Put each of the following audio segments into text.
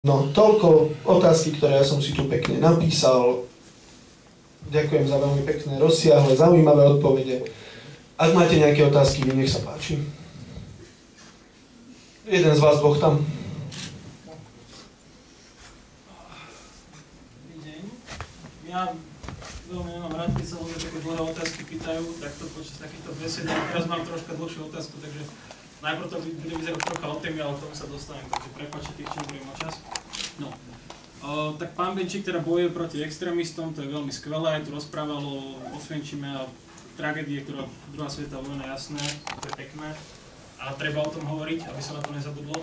No, toľko otázky, ktoré ja som si tu pekne napísal. Ďakujem za veľmi pekné, rozsiahle, zaujímavé odpovede. Ak máte nejaké otázky, vy nech sa páči. Jeden z vás dvoch tam. Dobrý deň. Ja veľmi nemám rád, keď sa ľudia také dlhé otázky pýtajú, takto počas takýchto besied. Teraz mám troška dlhšiu otázku, takže najprv to bude vyzerať trocha o téme, ale k tomu sa dostanem, takže prepáčte tých, čo budem o čas. No. Tak pán Benčík teda bojuje proti extrémistom, to je veľmi skvelé, tu rozprával o Osvienčime a tragédie, ktorá druhá svetová vojna, jasné, to je pekné a treba o tom hovoriť, aby sa na to nezabudlo.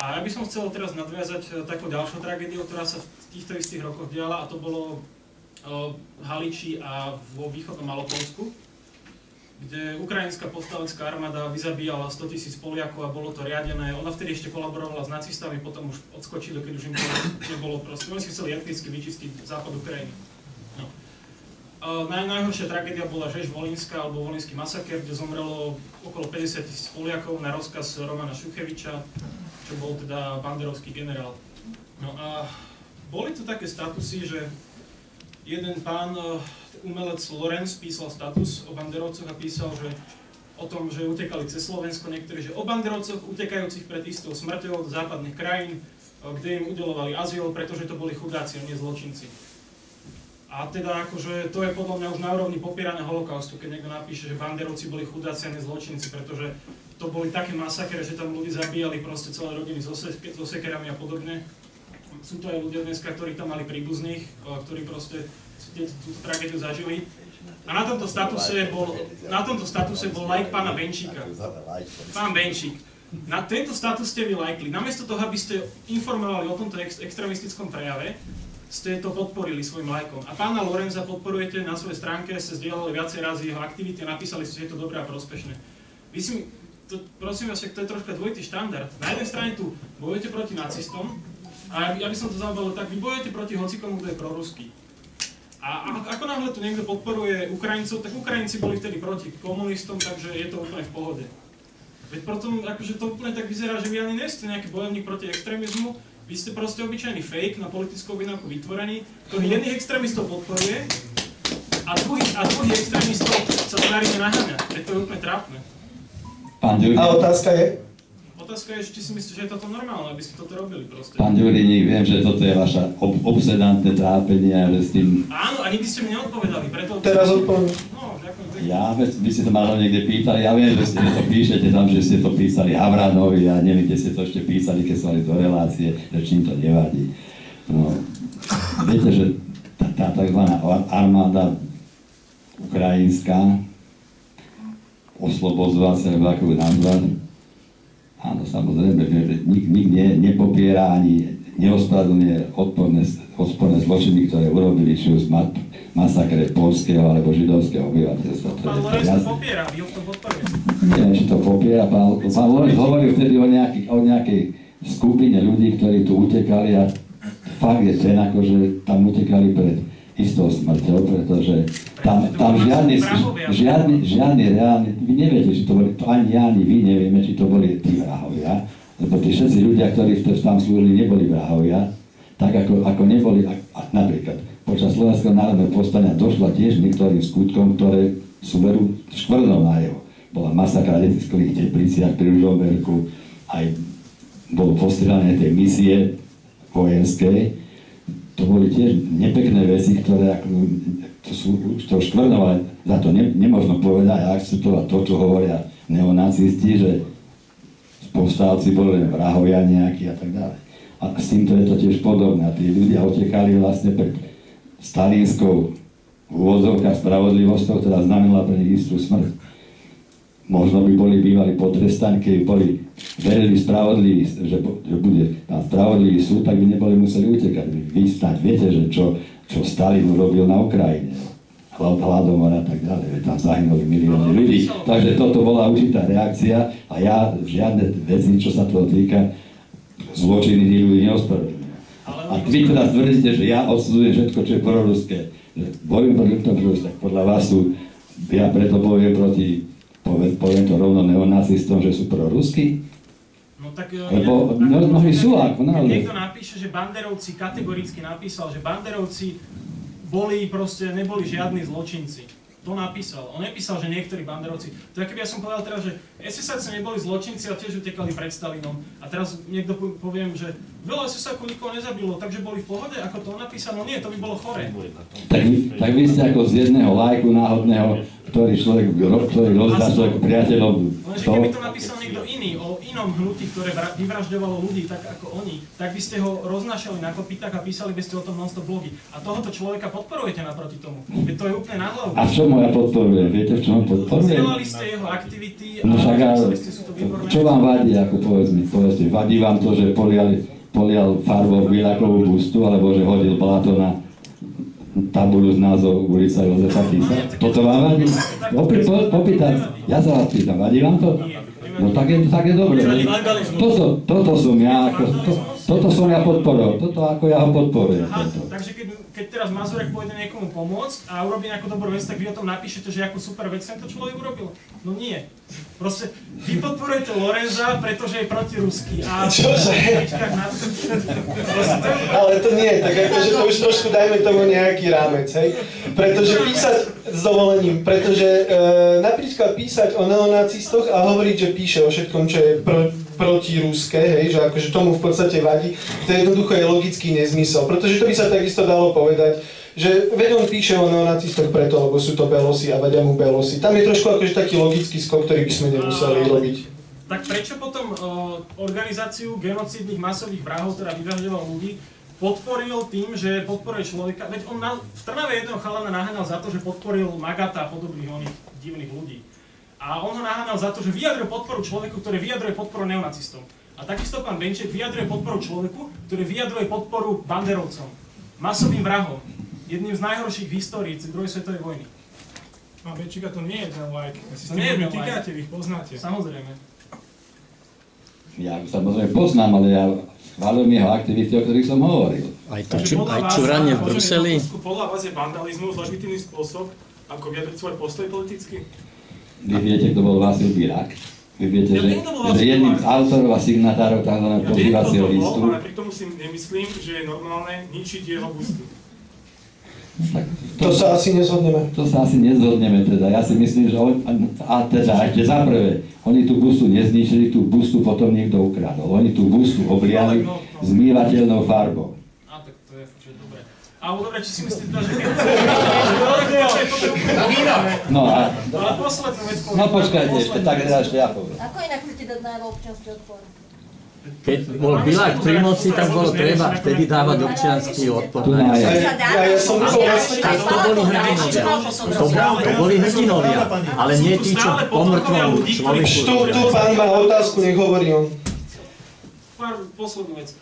A ja by som chcel teraz nadviazať takou ďalšou tragédiou, ktorá sa v týchto istých rokoch diala, a to bolo v Haliči a vo východnom Malopolsku, kde ukrajinská povstalecká armáda vyzabíjala 100 000 Poliakov a bolo to riadené. Ona vtedy ešte kolaborovala s nacistami, potom už odskočili, keď už im nebolo proste. Oni si chceli etnicky vyčistiť západ Ukrajiny. No. Najhoršia tragédia bola Žež-Volínska alebo Volínsky masaker, kde zomrelo okolo 50 000 Poliakov na rozkaz Romana Šucheviča, čo bol teda banderovský generál. No a boli tu také statusy, že jeden pán, umelec Lorenz, písal status o banderovcoch a písal, že o tom, že utekali cez Slovensko niektorí, že o banderovcoch utekajúcich pred istou smrťou do západných krajín, kde im udeľovali azyl, pretože to boli chudáci a nie zločinci. A teda akože to je podľa mňa už na úrovni popierania holokaustu, keď niekto napíše, že banderovci boli chudáci a nie zločinci, pretože to boli také masakre, že tam ľudí zabíjali proste celé rodiny so sekerami a podobne. Sú to aj ľudia dneska, ktorí tam mali príbuzných, ktorí proste túto tragédiu zažili. A na tomto statuse bol like pána Benčíka. Pán Benčík. Na tento status ste vy lajkli. Namiesto toho, aby ste informovali o tomto extrémistickom prejave, ste to podporili svojim lajkom. A pána Lorenza podporujete na svojej stránke, ste zdieľali viacej razy jeho aktivity a napísali ste, že je to dobré a prospešné. Vy si, prosím vás, to je troška dvojitý štandard. Na jednej strane tu bojujete proti nacistom, a ja by som to zaujímalo tak, vy bojujete proti hocikomu, kto je proruský. A ako náhle tu niekto podporuje Ukrajincov, tak Ukrajinci boli vtedy proti komunistom, takže je to úplne v pohode. Veď potom akože to úplne tak vyzerá, že vy ani nie ste nejaký bojovník proti extrémizmu, vy ste proste obyčajný fake na politickou objednávku vytvorený, ktorý jedných extrémistov podporuje a druhých extrémistov sa snažíte naháňať. Veď to je úplne trápne. A otázka je? Otázka je, či si myslíte, že je toto normálne, aby ste toto robili proste. Pán Ďuriník, viem, že toto je vaša obsedantné trápenie a že s tým... Áno, a nikdy ste mi neodpovedali, preto... Teraz odpoviem. No, ďakujem. Ja, by ste to málo niekde pýtali, ja viem, že ste to píšete tam, že ste to písali Havranovi, ja neviem, kde ste to ešte písali, keď ste mali do relácie, že čím to nevadí. No, viete, že tá tzv. Armáda ukrajinská, oslobozovacia, alebo ako ju nazvať, áno, samozrejme, že nik nepopiera ani neospravedlňuje odporné zločiny, ktoré urobili či už masakre poľského alebo židovského obyvateľstva. Pán Lorenz to popiera, vy ho v tom podporujete. Neviem, či to popiera. Pán Lorenz hovoril vtedy o nejakej skupine ľudí, ktorí tu utekali a fakt je ten, akože tam utekali pred istou smrťou, pretože tam žiadny reálny, vy neviete, či to boli, to ani ja, ani vy nevieme, či to boli tí vrahovia, lebo tí všetci ľudia, ktorí tam slúžili, neboli vrahovia, tak ako neboli, napríklad počas Slovenského národného povstania došlo tiež niektorým skutkom, ktoré sú veru škvrnou na jeho. Bola masakra v Letiskových Tepliciach pri Ružomberku, aj bolo postrelané tej misie vojenskej. To boli tiež nepekné veci, ktoré to škvrnou, ale za to nemôžno povedať a akceptovať to, čo hovoria neonacisti, že povstalci boli vrahovia nejakí a tak ďalej. A s týmto je to tiež podobné. A tí ľudia utekali vlastne pred stalínskou úvodzovkou spravodlivosťou, ktorá znamenala pre nich istú smrť. Možno by boli bývali potrestaní, keby boli verili spravodliví, že bude tam spravodlivý súd, tak by neboli museli utekať. Vy snáď viete, že čo Stalin urobil na Ukrajine. Hladomor a tak ďalej. Tam zahynuli milióny ľudí. Takže toto bola určitá reakcia a ja žiadne veci, čo sa toho týka, zločiny ľudí neospravedlňujem. A vy teda tvrdíte, že ja odsudzujem všetko, čo je proruské. Bojujem proti tomu, tak podľa vás ja preto bojujem proti, poviem to rovno neonacistom, že sú proruskí. No tak, Lebo mnohí sú ako keď naozaj. niekto napíše, že banderovci kategoricky napísal, že banderovci boli proste, neboli žiadni zločinci. To napísal. On nepísal, že niektorí banderovci. To je, keby ja som povedal teraz, že SS-ovci neboli zločinci a tiež utekali pred Stalinom. A teraz niekto poviem, že veľa SS-ovcov nikoho nezabilo, takže boli v pohode, ako to on napísal. No nie, to by bolo choré. Tak vy ste ako z jedného lajku náhodného, ktorý človek rozdá človek priateľom. Lenže keby to napísal niekto iný, o inom hnutí, ktoré vyvražďovalo ľudí tak ako oni, tak by ste ho roznášali na kopytách a písali by ste o tom non-stop blogy. A tohoto človeka podporujete naproti tomu. Veď to je úplne na hlavu. A v čom ja podporujem? Viete, v čom podporujem? Zdieľali ste jeho aktivity a No však napísali ste, sú to výborné. čo vám vadí, ako povedzte, vadí vám to, že polial farbou Bielakovú bustu, alebo že hodil blato na tabuľu s názov ulica Jozefa Tisa? Toto vám vadí? Popýtať, ja sa vás pýtam, vadí vám to? No tak je dobre. Toto som ja podporoval, toto ako ja ho podporujem. Aha, takže keď teraz Mazurek pôjde niekomu pomôcť a urobí nejakú dobrú vec, tak vy o tom napíšete, že akú super vec tento človek urobil? No nie. Proste vy podporujete Lorenza, pretože je protiruský. A Čože? Ale to nie, tak akože to už trošku dajme tomu nejaký rámec, hej? Pretože písať s dovolením, pretože napríklad písať o neonacistoch a hovoriť, že píše o všetkom, čo je protiruské, hej, že akože tomu v podstate vadí, to jednoducho je logický nezmysel, pretože to by sa takisto dalo povedať, že veď on píše o neonacistoch preto, lebo sú to belosi a vadia mu belosi. Tam je trošku akože taký logický skok, ktorý by sme nemuseli robiť. Tak prečo potom organizáciu genocídnych masových vrahov, teda vyvražďoval ľudí, podporil tým, že podporuje človeka? Veď on v Trnave jedného chalana naháňal za to, že podporil Magata a podobných oných divných ľudí. A on ho naháňal za to, že vyjadruje podporu človeku, ktorý vyjadruje podporu neonacistom. A takisto pán Benček vyjadruje podporu človeku, ktorý vyjadruje podporu banderovcom. Masovým vrahom. Jedným z najhorších v histórii druhej svetovej vojny. Pán Benčíka, to nie je ten like. To nie je ten like. Týkate, vy ich poznáte. Samozrejme. Ja samozrejme poznám, ale ja schváľujem jeho aktivity, o ktorých som hovoril. Aj čuranie v Bruseli. Podľa vás je vandalizmus legitímny spôsob, ako vyjadriť svoj postoj politicky? Vy viete, kto bol Vasil Birák? Vy viete, že jedným z autorov a signatárov tzv. Pozývacieho listu. Ale pri tomu si nemyslím, že je normálne ničiť jeho bustu. To sa asi nezhodneme. To sa asi nezhodneme teda. Ja si myslím, že ešte za prvé, oni tú bustu nezničili, tú bustu potom niekto ukradol. Oni tú bustu obliali zmývateľnou farbou. A tak to je dobre. Ale dobre, či si myslíte, že No a... Ale poslednú vec poviem. No počkajte ešte, tak teda ešte ja poviem. Ako inak chcete dať najavo občiansky odpor? Keď bol Bilák pri moci, tak bolo treba vtedy dávať občiansky odpor. Tak to boli hrdinovia. To boli hrdinovia, ale nie tí, čo pomrtvol človeku. Tu pán má otázku, nech hovorí on. Poslednú vec.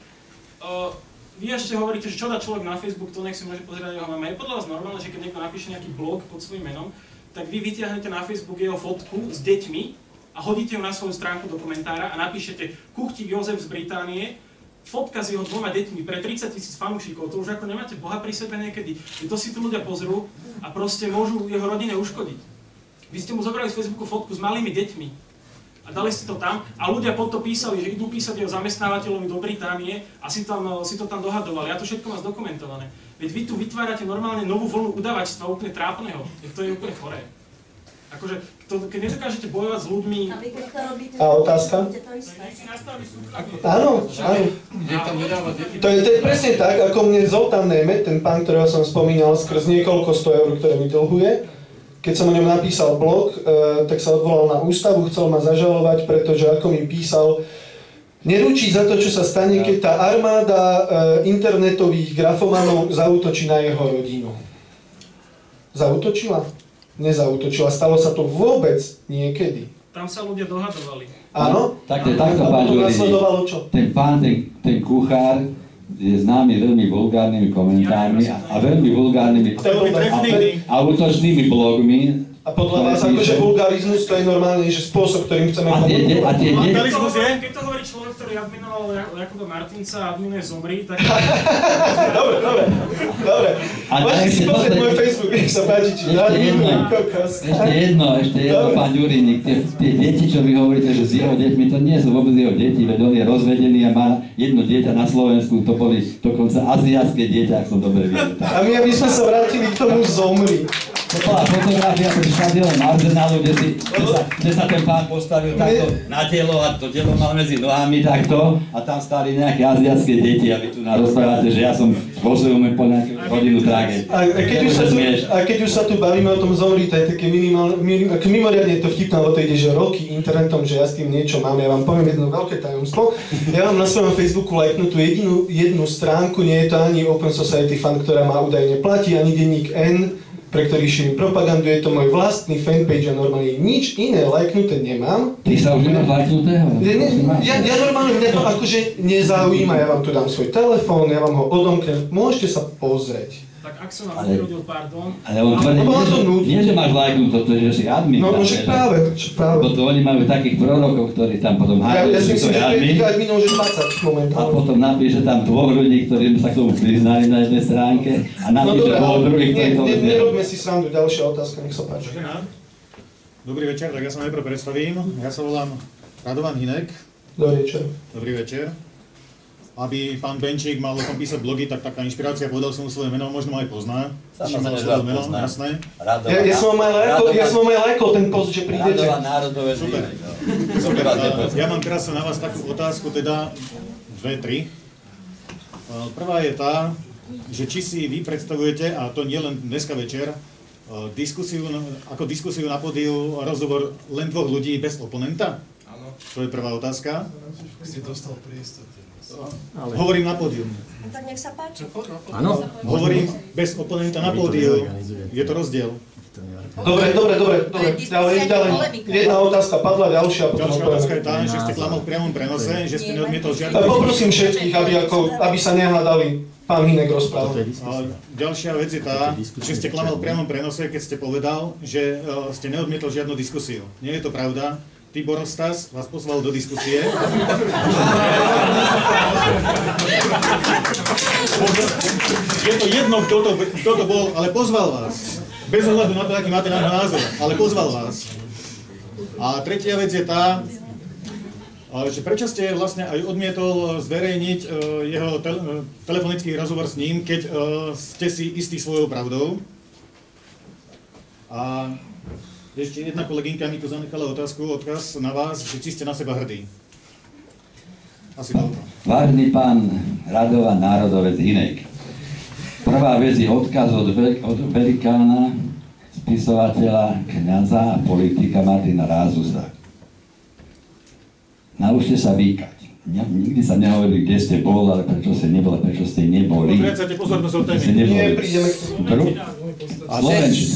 Vy ešte hovoríte, že čo dá človek na Facebook, to nech si môže pozerať jeho mama. Je podľa vás normálne, že keď niekto napíše nejaký blog pod svojím menom, tak vy vytiahnete na Facebook jeho fotku s deťmi a hodíte ju na svoju stránku do komentára a napíšete Kuchtík Jozef z Británie, fotka s jeho 2 deťmi pre 30 000 fanúšikov, to už ako nemáte Boha pri sebe niekedy. To si tu ľudia pozrú a proste môžu jeho rodine uškodiť. Vy ste mu zobrali z Facebooku fotku s malými deťmi a dali ste to tam a ľudia pod to písali, že idú písať jeho zamestnávateľovi do Británie a si to tam dohadovali. Ja to všetko mám zdokumentované. Veď vy tu vytvárate normálne novú vlnu udavačstva úplne trápneho. To je úplne choré. Akože, keď nedokážete bojovať s ľuďmi... A otázka? Áno, áno. To je presne tak, ako mne Zoltán Nemet, ten pán, ktorého som spomínal, skrz niekoľko 100 eur, ktoré mi dlhuje, keď som o ňom napísal blog, tak sa odvolal na ústavu, chcel ma zažalovať, pretože ako mi písal, neručí za to, čo sa stane, keď tá armáda internetových grafomanov zaútočí na jeho rodinu. Zaútočila? Nezautočila. Stalo sa to vôbec niekedy. Tam sa ľudia dohadovali. Áno? Takto pán Žuridi, ten pán, ten kuchár je známy veľmi vulgárnymi komentármi a veľmi vulgárnymi a útočnými blogmi. A podľa vás akože vulgarizmus to je normálne, že spôsob, ktorým chceme komunikovať. Keď to hovorí človek, ktorý adminoval Jakuba Martinca a adminuje Zomri, tak... Dobre. Môžete si pozrieť môj Facebook, nech sa páči, či adminujem kokos. Ešte jedno, pán Ďuriník, tie deti, čo vy hovoríte, že s jeho deťmi, to nie sú vôbec jeho deti, veď on je rozvedený a má jedno dieťa na Slovensku, to boli dokonca aziatské dieťa, ak som dobre videl. A my aby sme sa vrátili k tomu Zomri. To bola fotografia pri štadióne Arsenalu, kde sa ten pán postavil takto na telo a to telo mal medzi nohami takto a tam stáli nejaké aziatské deti a vy tu rozprávate, že ja som spôsobil po nejakú hodinu tragédie. A keď už sa tu bavíme o tom Zomri, to je také mimoriadne to vtipné, lebo to ide, že roky internetom, že ja s tým niečo mám. Ja vám poviem jedno veľké tajomstvo. Ja mám na svojom Facebooku lajknutú jednu stránku, nie je to ani Open Society Fund, ktorá ma údajne platí, ani denník N, pre ktorý šírim propagandu, je to môj vlastný fanpage a normálne nič iné lajknuté nemám. Ty sa už nemáš lajknutého? Ja normálne mňa to akože nezaujíma, ja vám tu dám svoj telefón, ja vám ho odomknem, môžete sa pozrieť. Tak ak som vám urodil, pardon. Ale on tvrdí, nie že máš lajknúť to, že si admin. No však práve. Lebo to oni majú takých prorokov, ktorí tam potom hájajú, ja si že to myslím, je admin. že tých adminov už 20 momentálne. A potom napíše tam dvoch ľudí, ktorí sa k tomu priznali na jednej stránke a napíše dvoch druhých, ktorí to vedia. Nerobme si srandu, ďalšia otázka, nech sa páči. Dobrý večer, tak ja sa najprv predstavím. Ja sa volám Radovan Hinek. Dobrý večer. Dobrý večer. Aby pán Benčík mal o tom písať blogy, tak taká inšpirácia, povedal som mu svoje meno, možno ma aj pozná. Samozrejme, meno, jasné. Ja som vám aj lajkol ten post, že prídete. Radovan národové zvyky. Super. Ja mám teraz na vás takú otázku, teda 2-3. Prvá je tá, že či si vy predstavujete, a to nie len dneska večer, ako diskusiu na pódiu rozhovor len dvoch ľudí bez oponenta? Áno. To je prvá otázka. Si dostal priestor. Hovorím na pódium. Tak nech sa páči. Áno. Hovorím bez oponenta na pódiu. Je to rozdiel. Dobre. Ďalej. Jedna otázka padla, ďalšia. Ďalšia otázka je tá, že ste klamal v priamom prenose, že ste neodmietol žiadne... Poprosím všetkých, aby sa nehádali. Pán Hinek rozprával. Ďalšia vec je tá, že ste klamal v priamom prenose, keď ste povedal, že ste neodmietol žiadnu diskusiu. Nie je to pravda. Tibor Stas vás pozval do diskusie. Je to jedno, kto to bol, ale pozval vás. Bez ohľadu na to, aký máte na názor, ale pozval vás. A tretia vec je tá, že prečo ste vlastne aj odmietol zverejniť jeho telefonický rozhovor s ním, keď ste si istí svojou pravdou. A ešte jedna kolegynka mi tu zanechala odkaz na vás, že či ste na seba hrdí. Asi toľko. Vážený pán Radovan národovec Hinek, prvá vec je odkaz od velikána, spisovateľa, kňaza a politika Martina Rázusa. Naučte sa vykať. Nikdy sa nehovorí, kde ste bol, ale prečo ste nebol, prečo ste neboli. Odvracate pozornosť od témy.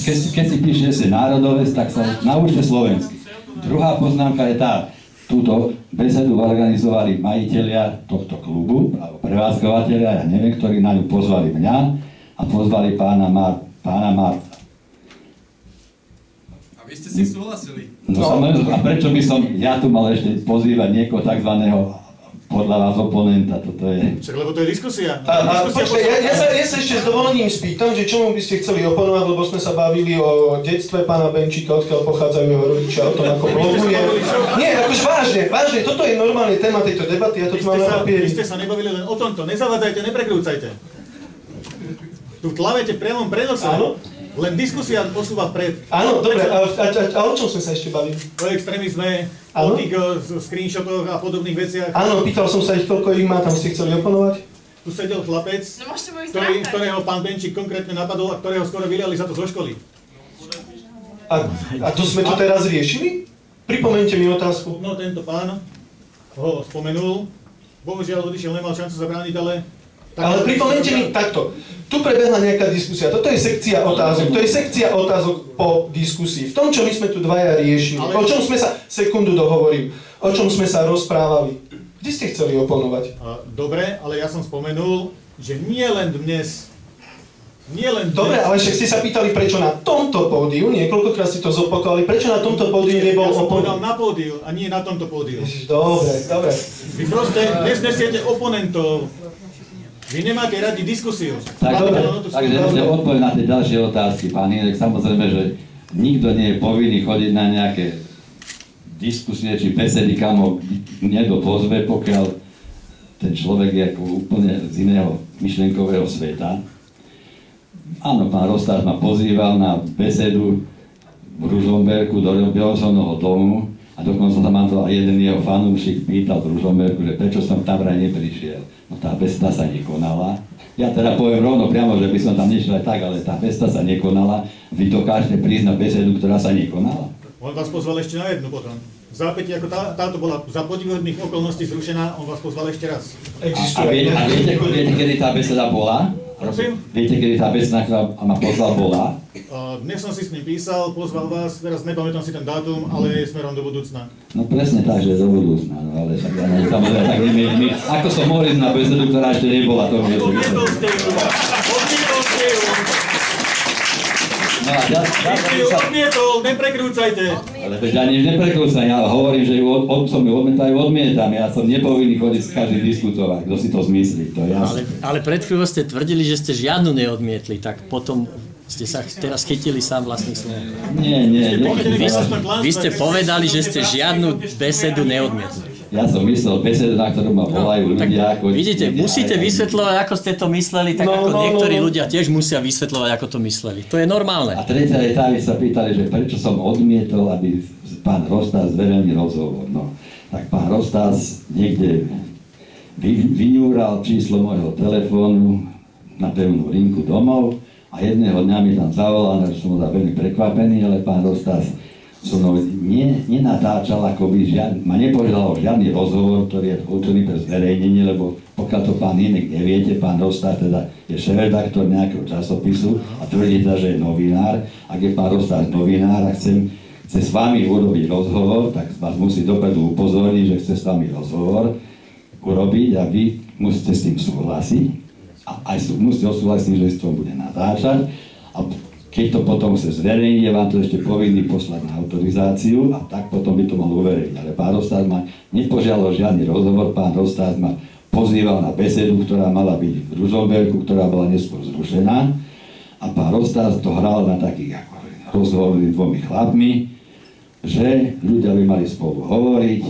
Keď si píše, že ste národovec, tak sa naučte slovensky. Druhá poznámka je tá, túto besedu organizovali majitelia tohto klubu, prevádzkovateľia, ja neviem, ktorí na ňu pozvali mňa a pozvali pána Marca. A vy ste si súhlasili? No. A prečo by som ja tu mal ešte pozývať niekoho takzvaného podľa vás oponenta, toto je... Však, lebo to je diskusia. Ja sa ešte s dovolením spýtam, že čomu by ste chceli oponovať, lebo sme sa bavili o detstve pána Benčíka, odkiaľ pochádzajú jeho rodičia, o tom, ako bloguje. Nie, akože vážne, toto je normálny téma tejto debaty, ja to tu mám na papieri. Vy ste sa nebavili len o tomto, nezavádzajte, neprekrúcajte. Tu tlavete v priamom prenose. Áno. Len diskusia posúva vpred. Áno, dobre, a o čom sme sa ešte bavili? O extrémizme, o tých screenshotoch a podobných veciach. Áno, pýtal som sa ich, koľko ich má, tam ste chceli oponovať? Tu sedel chlapec, ktorého pán Benčík konkrétne napadol a ktorého skoro vyliali za to zo školy. A to sme to teraz riešili? Pripomeňte mi otázku. No, tento pán ho spomenul. Bohužiaľ, odišiel, nemal šancu zabrániť, ale... Ale pripomeňte mi takto. Tu prebehla nejaká diskusia. Toto je sekcia otázok. To je sekcia otázok po diskusii. V tom, čo my sme tu dvaja riešili. O čom sme sa... Sekundu dohovorím. O čom sme sa rozprávali. Kde ste chceli oponovať? Dobre, ale ja som spomenul, že nie len dnes Nie len Dobre, ale však ste sa pýtali, prečo na tomto pódiu, niekoľkokrát ste to zopakovali, prečo na tomto pódiu nebol Ja som povedal oponent? na pódiu a nie na tomto pódiu. Dobre. Vy proste nesnesiete oponentov. Vy nemáte radi diskusiu. Takže ešte odpoveď na tie ďalšie otázky, pán Hirek. Samozrejme, že nikto nie je povinný chodiť na nejaké diskusie či besedy, kam ho niekto pozve, pokiaľ ten človek je ako úplne z iného myšlienkového sveta. Áno, pán Rostář ma pozýval na besedu v Ružomberku do Bielosovného domu a dokonca sa ma to aj jeden jeho fanúšik pýtal v Ružomberku, že prečo som tam vraj neprišiel. No tá beseda sa nekonala. Ja teda poviem rovno priamo, že by som tam nešiel aj tak, ale tá beseda sa nekonala. Vy dokážete prísť na besedu, ktorá sa nekonala? On vás pozval ešte na jednu potom. V zápäti, ako táto bola za podivuhodných okolností zrušená, on vás pozval ešte raz. A viete, kedy tá beseda bola? Prosím? Viete, kedy tá beseda, ktorá ma pozval, bola? Dnes som si s ním písal, pozval vás, teraz nepamätám si ten dátum, ale smerom do budúcna. No presne tak, že do budúcna, no ale však ja samozrejme tak nemienim. Ako som mohol ísť na besedu, ktorá ešte nebola, to mi je to Odmietol ste ju! No a ja sa... Odmietol, neprekrúcajte! Ale veď ja nič neprekrúcam, ja hovorím, že som ju odmietam, ja som nepovinný chodiť s každým diskutovať, kto si to zmyslí, to je jasné. Ale pred chvíľou ste tvrdili, že ste žiadnu neodmietli, tak potom ste sa teraz chytili sám vlastných slov. Nie. Vy ste povedali, že ste žiadnu besedu neodmietli. Ja som myslel besedu, na ktorú ma volajú ľudia ako... Vidíte, musíte vysvetľovať, ako ste to mysleli, tak ako niektorí ľudia tiež musia vysvetľovať, ako to mysleli. To je normálne. A tretia je tá, vy sa pýtali, že prečo som odmietol, aby pán Rostář zverejnil rozhovor. No, tak pán Rostář niekde vyňúral číslo môjho telefónu na pevnú linku domov a jedného dňa mi tam zavolal, že som bol veľmi prekvapený, ale pán Rostář so mnou nenatáčal, akoby ma nepožiadal o žiadny rozhovor, ktorý je určený pre zverejnenie, lebo pokiaľ to pán Hinek neviete, pán Rostář teda je šéfredaktor nejakého časopisu a tvrdí teda, že je novinár. Ak je pán Rostář novinár a chce s vami urobiť rozhovor, tak vás musí dopredu upozorniť, že chce s vami rozhovor urobiť a vy musíte s tým súhlasiť. A aj musíte osúhlasiť, že s tom bude natáčať. A keď to potom sa zverejní, je vám to ešte povinný poslať na autorizáciu a tak potom by to mal uverejniť. Ale pán Rostář ma nepožiadal žiadny rozhovor, pán Rostář ma pozýval na besedu, ktorá mala byť v Ružomberku, ktorá bola neskôr zrušená. A pán Rostář to hral na takých ako rozhovory dvomi chlapmi, že ľudia by mali spolu hovoriť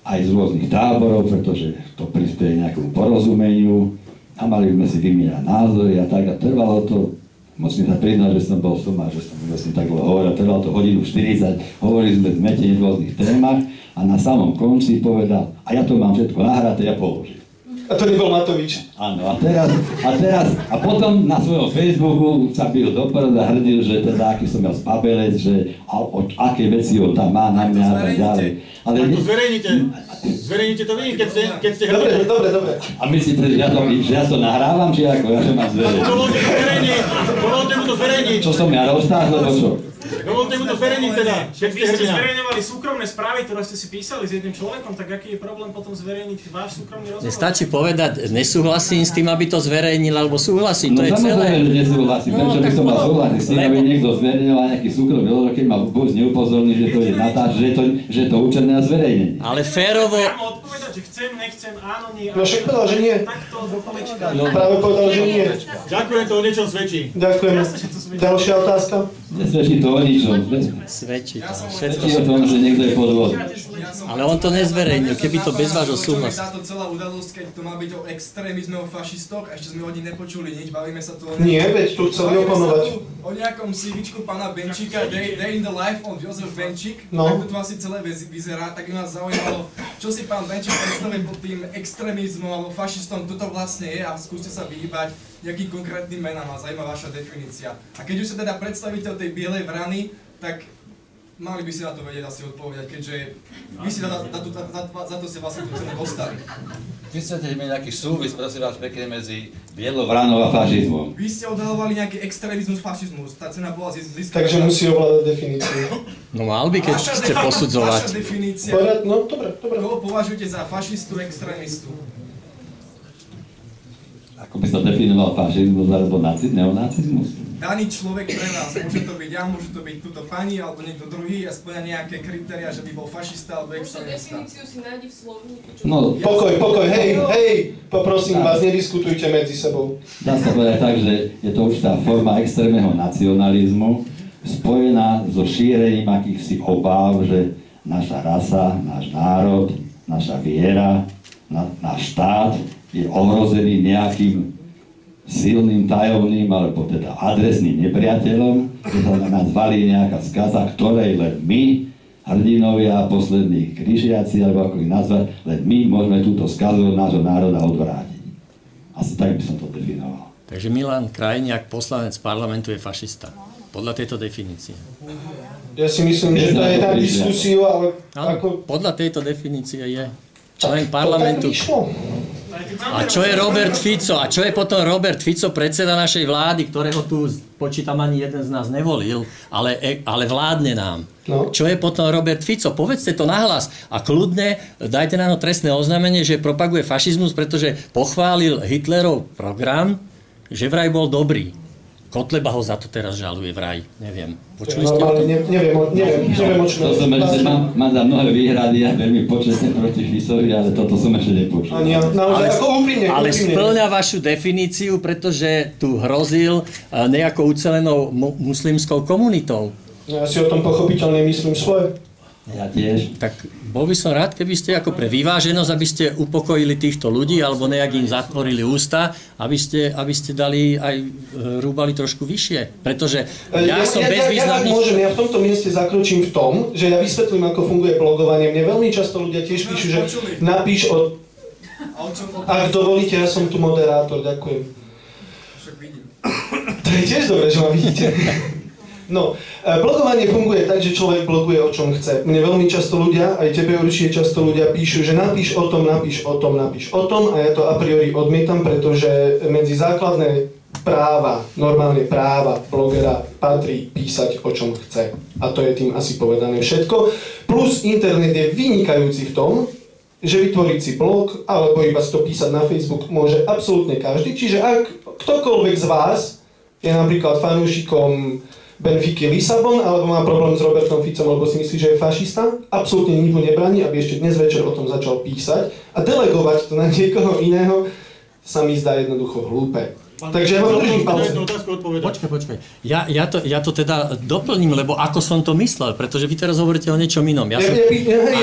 aj z rôznych táborov, pretože to prispieje nejakému porozumeniu a mali by sme si vymieňať názory a tak a trvalo to. Musím sa priznať, že som bol suma, že som vlastne tak hovoril, trvalo to hodinu 40, hovorili sme zmetene v rôznych témach a na samom konci povedal, a ja to mám všetko nahraté, ja položím. A to nebol Matovič. Áno, a potom na svojom Facebooku sa bil do prda, hrdil, že teda aký som mal spabelec, že aké veci on tam má na mňa a tak ďalej. Ale to zverejnite to vy, keď ste hrdí. Dobre. A myslíte, že ja to nahrávam, či ako ja, že mám zverejniť? Dovolte mu to zverejniť. Čo som ja Rostář, lebo čo? Dovolte mu to zverejniť teda, keď ste Vy ste hrdina. zverejňovali súkromné správy, ktoré ste si písali s jedným človekom, tak aký je problém potom zverejniť váš súkromný rozhovor? Nestačí povedať, nesúhlasím s tým, aby to zverejnil, alebo súhlasím, to je celé. No samozrejme, že nesúhlasím, prečo by som mal súhlasiť s tým, aby niekto zverejňoval nejaký súkromný rozhovor, keď ma vôbec neupozorní, že to je natáč, že je to určené na zverejnenie. Ale férovo... Priamo odpovedať, že chcem, nechcem, áno, nie. No však povedal, že nie. Takto do kolečka. Práve povedal, že nie. Ďakujem, to o niečom svedčí. Ďakujem. Ďalšia otázka? Nesvedčí to o ničom. Svedčí to. Svedčí o tom, že niekto je podvod. Ale on to nezverejnil, keby to bez vášho súhlasu. Táto celá udalosť, keď to má byť o extrémizme, o fašistoch, a ešte sme od nich nepočuli nič, bavíme sa tu o Nie, veď tu chceli oponovať. O nejakom CVčku pána Benčíka, Day in the Life of Jozef Benčík, No. tak to asi celé vyzerá, tak by nás zaujímalo, čo si pán Benčík predstavuje pod tým extrémizmom alebo fašistom, kto to vlastne je a skúste sa vyhýbať nejakým konkrétnym menám a zaujíma vaša definícia. A keď už sa teda predstaviteľ tej bielej vrany, tak mali by si na to vedieť asi odpovedať, keďže vy si za to ste vlastne tú cenu dostali. Vysvetlite mi nejaký súvis, prosím vás pekne, medzi bielou vranou a fašizmom. Vy ste odhalovali nejaký extrémizmus, fašizmus, tá cena bola získaná. Takže musí ovládať definíciu. No mal by, keď chce posudzovať. Vaša definícia, Dobre. koho považujete za fašistu, extrémistu? Ako by sa definoval fašizmus alebo neonacizmus? Daný človek pre vás, môže to byť ja, môže to byť túto pani alebo niekto druhý a spĺňa nejaké kritéria, že by bol fašista alebo extrémista. Definíciu si nájdi v slovníku. No, Pokoj, hej, poprosím vás, nediskutujte medzi sebou. dá sa povedať tak, že je to určitá forma extrémneho nacionalizmu, spojená so šírením akýchsi obáv, že naša rasa, náš národ, naša viera, náš štát je ohrozený nejakým silným, tajomným, alebo teda adresným nepriateľom, že sa na nás valí nejaká skaza, ktorej len my, hrdinovia, poslední križiaci, alebo ako ich nazvať, len my môžeme túto skazu od nášho národa odvrátiť. Asi tak by som to definoval. Takže Milan Krajniak, poslanec parlamentu, je fašista. Podľa tejto definície. Ja si myslím, že to je na diskusiu, ale ako... Podľa tejto definície je člen parlamentu. To tak vyšlo. A čo je Robert Fico? A čo je potom Robert Fico, predseda našej vlády, ktorého tu, počítam, ani jeden z nás nevolil, ale vládne nám. No. Čo je potom Robert Fico? Povedzte to nahlas a kľudne dajte na trestné oznámenie, že propaguje fašizmus, pretože pochválil Hitlerov program, že vraj bol dobrý. Kotleba ho za to teraz žaluje vraj. Neviem. Počuli ste o tom? Neviem, o čom. To som ešte, mám za mnohé výhrady a veľmi početne proti Ficovi, ale toto som ešte nepočul. Ani ja, naozaj, ako úprimne. Ale spĺňa vašu definíciu, pretože tu hrozil nejakou ucelenou muslimskou komunitou. Ja si o tom pochopiteľne myslím svoje. Ja tiež. Tak bol by som rád, keby ste ako pre vyváženosť, aby ste upokojili týchto ľudí, alebo nejak im zatvorili ústa, aby ste dali aj rúbali trošku vyššie. Pretože ja som bezvýznamný... Ja v tomto mieste zakročím v tom, že ja vysvetlím, ako funguje blogovanie. Mne veľmi často ľudia tiež píšu, že napíš o... Ak dovolíte, ja som tu moderátor, ďakujem. Však vidím. To je tiež dobré, že ma vidíte. No, blogovanie funguje tak, že človek bloguje o čom chce. Mne veľmi často ľudia, aj tebe určite často ľudia píšu, že napíš o tom a ja to a priori odmietam, pretože medzi základné práva, normálne práva blogera patrí písať o čom chce. A to je tým asi povedané všetko. Plus internet je vynikajúci v tom, že vytvoriť si blog alebo iba si to písať na Facebook môže absolútne každý. Čiže ak ktokoľvek z vás je napríklad fanúšikom Benfiky Lisabon, alebo má problém s Robertom Ficom, alebo si myslí, že je fašista, absolútne nikto nebráni, aby ešte dnes večer o tom začal písať a delegovať to na niekoho iného sa mi zdá jednoducho hlúpe. Takže ja vám držím palce. Počkaj. Ja to teda doplním, lebo ako som to myslel, pretože vy teraz hovoríte o niečom inom. Ja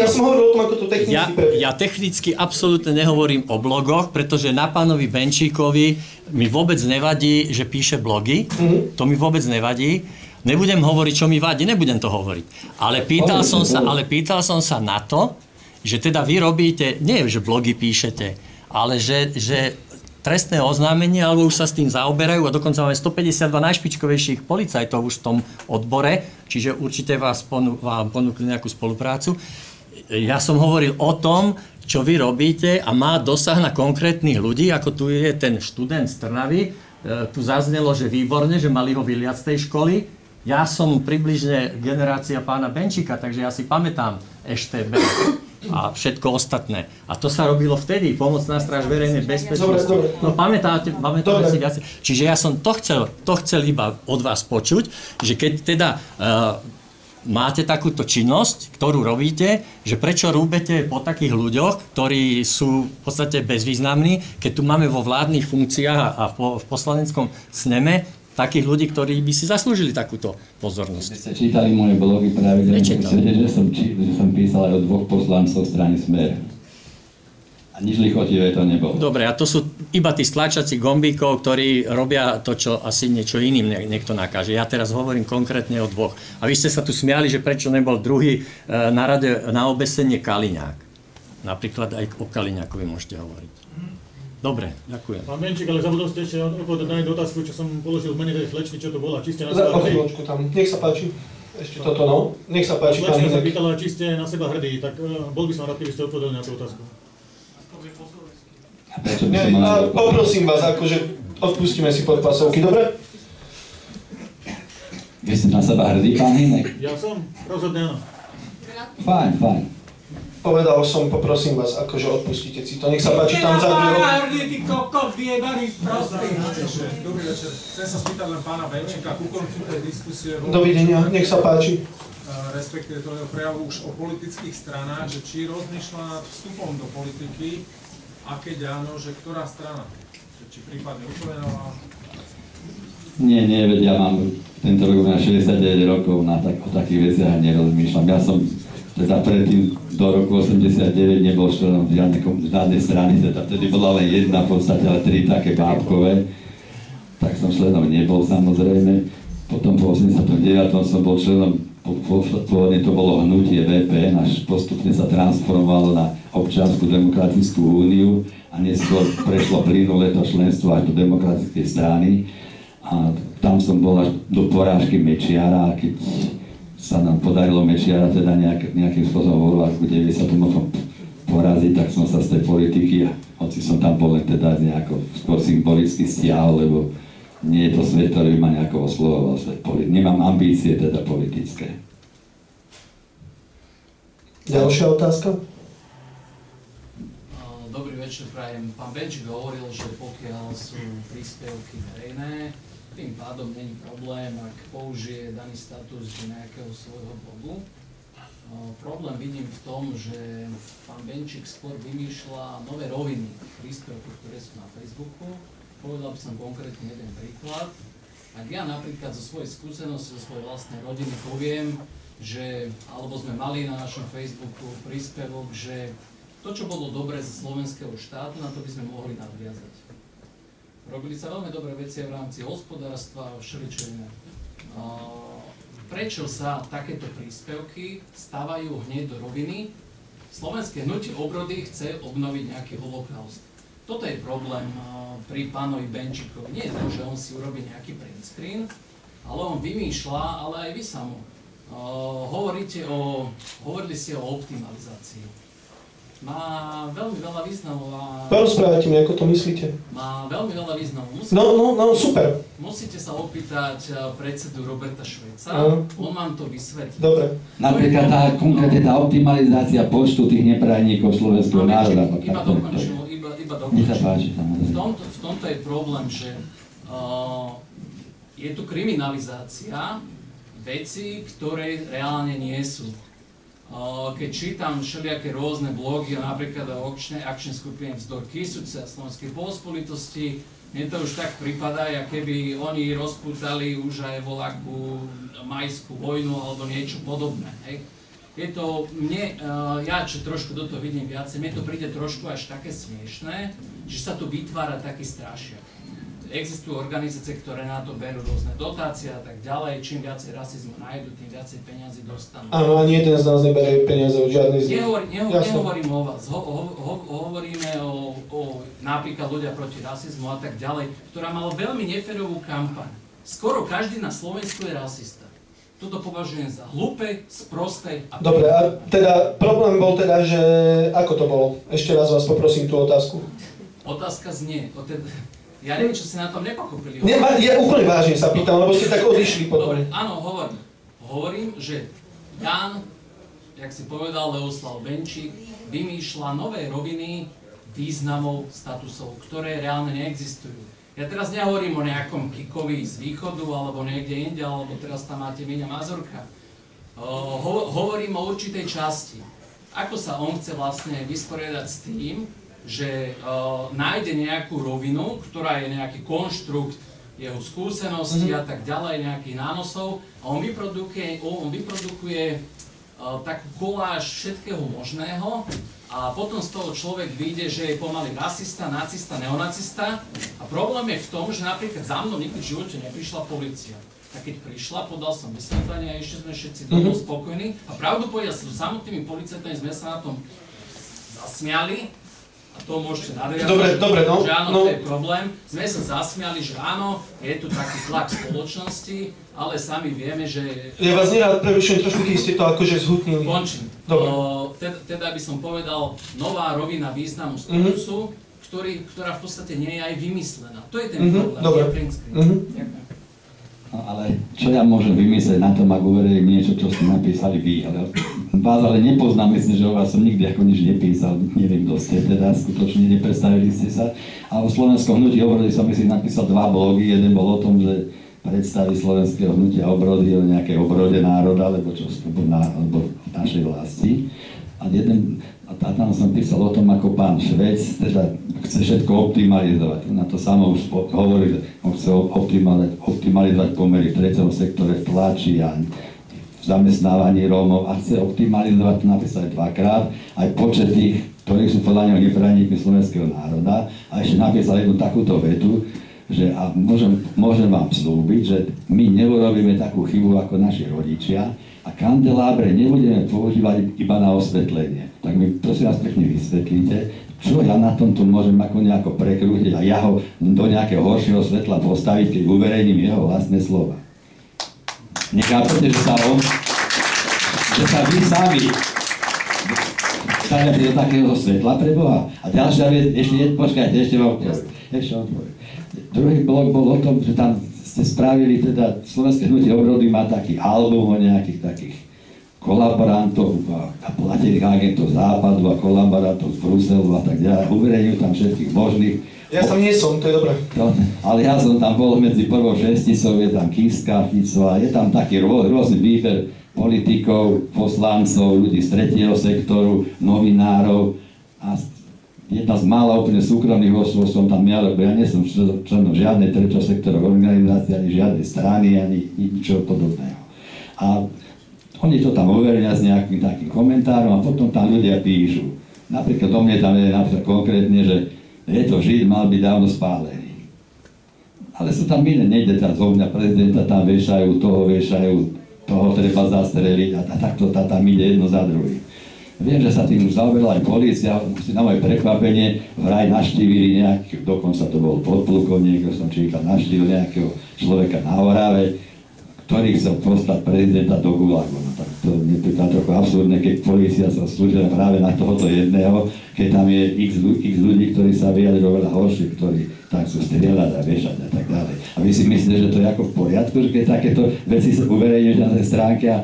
som hovoril o tom, ako to technicky prebieha. Ja technicky absolútne nehovorím o blogoch, pretože na pánovi Benčíkovi mi vôbec nevadí, že píše blogy. To mi vôbec nevadí. Nebudem hovoriť, čo mi vadí, nebudem to hovoriť. Ale pýtal som sa na to, že teda vy robíte, nie že blogy píšete, ale že trestné oznámenie, alebo už sa s tým zaoberajú a dokonca máme 152 najšpičkovejších policajtov už v tom odbore, čiže určite vám ponúkli nejakú spoluprácu. Ja som hovoril o tom, čo vy robíte a má dosah na konkrétnych ľudí, ako tu je ten študent z Trnavy, tu zaznelo, že výborne, že mali ho vyliať z tej školy. Ja som približne generácia pána Benčíka, takže ja si pamätám EŠTB a všetko ostatné. A to sa robilo vtedy, Pomocná stráž verejnej bezpečnosti. No pamätáte si viac. Čiže ja som to chcel iba od vás počuť, že keď teda máte takúto činnosť, ktorú robíte, že prečo rúbete po takých ľuďoch, ktorí sú v podstate bezvýznamní, keď tu máme vo vládnych funkciách a v poslaneckom sneme takých ľudí, ktorí by si zaslúžili takúto pozornosť. Vy ste čítali moje blogy pravidelne, že som písal aj o 2 poslancov strany Smer. A nič lichotivé to nebolo. Dobre, a to sú iba tí stlačací gombíkov, ktorí robia to, čo asi niečo iným niekto nakáže. Ja teraz hovorím konkrétne o 2. A vy ste sa tu smiali, že prečo nebol druhý na rade na obesenie Kaliňák. Napríklad aj o Kaliňákovi môžete hovoriť. Dobre, ďakujem. Pán Benčík, ale zabudol ste ešte odpovedať na jednu otázku, čo som položil v mene tej Flečny, čo to bola, či ste na seba hrdí. Tam. Nech sa páči. Ešte toto, no. Nech sa páči, pán Flečna sa pýtala, či ste na seba hrdí, tak bol by som rád, keby ste odpovedali na tú otázku. Poprosím vás, akože odpustíme si podpasovky, dobre? Vy ste na seba hrdí, pán Hinek? Ja som, rozhodne áno. Fajn. Povedal som, poprosím vás, akože odpustíte si to. Nech sa páči tam za Ty kokot vyjebaný sprostý. Dobrý večer. Chcem sa spýtať len pána Benčíka ku koncu tej diskusie. Dovidenia, nech sa páči. Respektíve toho prejavu už o politických stranách, že či rozmýšľa nad vstupom do politiky a keď áno, že ktorá strana? Či prípadne Ukolenová? Nie, veď ja mám tento rok na 69 rokov, o takých veciach nerozmýšľam. Ja som teda predtým do roku 89 nebol členom žiadnej strany, teda vtedy bola len jedna v podstate, ale 3 také bábkové. Tak som členom nebol samozrejme. Potom po 89 som bol členom, pôvodne to bolo hnutie VPN, až postupne sa transformovalo na Občiansku demokratickú úniu a neskôr prešlo plynulé to členstvo až do demokratickej strany. A tam som bol až do porážky Mečiara, a keď sa nám podarilo Mečiara teda nejakým spôsobom vo Vlásku 90. poraziť, tak som sa z tej politiky, hoci som tam bol len teda nejako skôr symbolicky stiahol, lebo nie je to svet, ktorý by ma nejako oslovoval svet politiky. Nemám ambície teda politické. Ďalšia otázka? Dobrý večer, prajem. Pán Benčík hovoril, že pokiaľ sú príspevky verejné, tým pádom není problém, ak použije daný status do nejakého svojho blogu. Problém vidím v tom, že pán Benčík skôr vymýšľa nové roviny príspevkov, ktoré sú na Facebooku. Povedal by som konkrétne jeden príklad. Ak ja napríklad zo svojej skúsenosti, zo svojej vlastnej rodiny poviem, že, alebo sme mali na našom Facebooku príspevok, že to, čo bolo dobré zo slovenského štátu, na to by sme mohli nadviazať. Robili sa veľmi dobré veci v rámci hospodárstva a všeličo iné. Prečo sa takéto príspevky stávajú hneď do roviny? Slovenské hnutie obrody chce obnoviť nejaký holokaust. Toto je problém pri pánovi Benčíkovi. Nie je to, že on si urobí nejaký print screen, ale on vymýšľa, ale aj vy samo. Hovorili ste o optimalizácii. Má veľmi veľa významov a... Porozprávajte mi, ako to myslíte. Má veľmi veľa významov. No, super. Musíte sa opýtať predsedu Roberta Šveca, on vám to vysvetlí. Dobre. Napríklad konkrétne tá optimalizácia počtu tých neprajníkov slovenského národa. Iba dokončil. V tomto je problém, že je tu kriminalizácia vecí, ktoré reálne nie sú. Keď čítam všelijaké rôzne blogy, napríklad o akčnej skupine Vzdor Kysuce a Slovenskej pospolitosti, mne to už tak pripadá, ako keby oni rozpútali už aj voľakú majskú vojnu alebo niečo podobné. Hej. Je to ja čo trošku do toho vidím viacej, mne to príde trošku až také smiešné, že sa tu vytvára taký strašiak. Existujú organizácie, ktoré na to berú rôzne dotácie a tak ďalej. Čím viacej rasizmu nájdu, tým viacej peniazy dostanú. Áno, ani jeden z nás neberie peniaze od žiadnej z nich. Nehovorím o vás. Hovoríme o napríklad ľudia proti rasizmu a tak ďalej, ktorá mala veľmi neférovú kampaň. Skoro každý na Slovensku je rasista. Toto považujem za hlúpe, sprosté a... Dobre, a teda problém bol teda, že... Ako to bolo? Ešte raz vás poprosím tú otázku. Otázka znie. Ja neviem, čo ste na tom nepochopili. Ja úplne vážne sa pýtam, lebo ste tak odišli potom. Dobre, áno, hovorím, že Jan, jak si povedal Leoslav Benčík, vymýšľa nové roviny významov, statusov, ktoré reálne neexistujú. Ja teraz nehovorím o nejakom Kikovi z východu, alebo niekde inde, alebo teraz tam máte Miňa Mazurka. Hovorím o určitej časti. Ako sa on chce vlastne vysporiadať s tým, že nájde nejakú rovinu, ktorá je nejaký konštrukt jeho skúseností a tak ďalej, nejakých nánosov a on vyprodukuje takú koláž všetkého možného a potom z toho človek vyjde, že je pomaly rasista, nacista, neonacista a problém je v tom, že napríklad za mnou nikdy v živote neprišla polícia. Tak keď prišla, podal som vysvetlenie a ešte sme všetci dlho spokojní a pravdu povedať, s samotnými policajtami sme sa na tom zasmiali. A to môžete nadviazať, že áno, to je problém. Sme sa zasmiali, že áno, je tu taký tlak spoločnosti, ale sami vieme, že... Ja vás nerád prerušujem, trošku keď ste to akože zhutnili. Končím. Teda by som povedal, nová rovina významu statusu, ktorá v podstate nie je aj vymyslená. To je ten problém, nie je print screen. Ďakujem. No, ale čo ja môžem vymyslieť na tom, ak uverím niečo, čo ste napísali vy, ale Vás ale nepoznám, myslím, že o vás som nikdy ako nič nepísal, neviem, kto ste teda, skutočne nepredstavili ste sa. A o Slovenskom hnutí obrody som myslím napísal 2 blogy, jeden bol o tom, že predstaví Slovenského hnutia obrody o nejakej obrode národa, alebo čo alebo v našej vlasti. A tam som písal o tom, ako pán Švec teda chce všetko optimalizovať. Na to samo už hovoril, on chce optimalizovať pomery v treťom sektore, v tlači a v zamestnávaní Rómov a chce optimalizovať, to napísal 2-krát, aj počet tých, ktorí sú podľa neho nepraníkmi slovenského národa. A ešte napísal jednu takúto vetu, že a môžem vám slúbiť, že my neurobíme takú chybu ako naši rodičia a kandelábre nebudeme používať iba na osvetlenie. Tak mi prosím vás pekne vysvetlíte, čo ja na tomto môžem ako nejako prekrútiť a ja ho do nejakého horšieho svetla postaviť, keď uverejním jeho vlastné slova. Nechápete, že sa vy sami stavia do takého svetla pre Boha. A ďalšia vec, ešte vám odpoviem. Druhý blok bol o tom, že tam ste spravili, teda Slovenské hnutie obrody má taký album o nejakých takých kolaborantov a platených agentov západu a kolaborantov z Bruselu a tak ďalej. Uverejňujú tam všetkých možných. Ja tam nie som, to je dobré. Ale ja som tam bol medzi prvou šesticou, je tam Kiska, Fico a je tam taký rôzny výber politikov, poslancov, ľudí z tretieho sektoru, novinárov a jedna z mála úplne súkromných osôb som tam ja, lebo ja nie som členom žiadnej treťosektorovej organizácie, ani žiadnej strany, ani ničoho podobného. A oni to tam uverejnia s nejakým takým komentárom a potom tam ľudia píšu. Napríklad do mne tam je napríklad konkrétne, že je to Žid, mal byť dávno spálený. Ale sú tam iné, nejde teraz o mňa prezidenta, tam vešajú, toho treba zastreliť a takto tam ide jedno za druhým. Viem, že sa tým už zaoberala aj polícia, na moje prekvapenie vraj navštívili nejaký, dokonca to bol podplukovník, som čítal, navštívil nejakého človeka na Orave, ktorý chcel poslať prezidenta do Gulagu. No tak to je trochu absurdné, keď polícia sa slúžila práve na tohoto jedného, keď tam je x ľudí, ktorí sa vyjadri oveľa horšie, ktorí tak sú strieľať a viešať a tak ďalej. A vy si myslíte, že to je ako v poriadku, že keď takéto veci sa uverejňujú na tej stránke a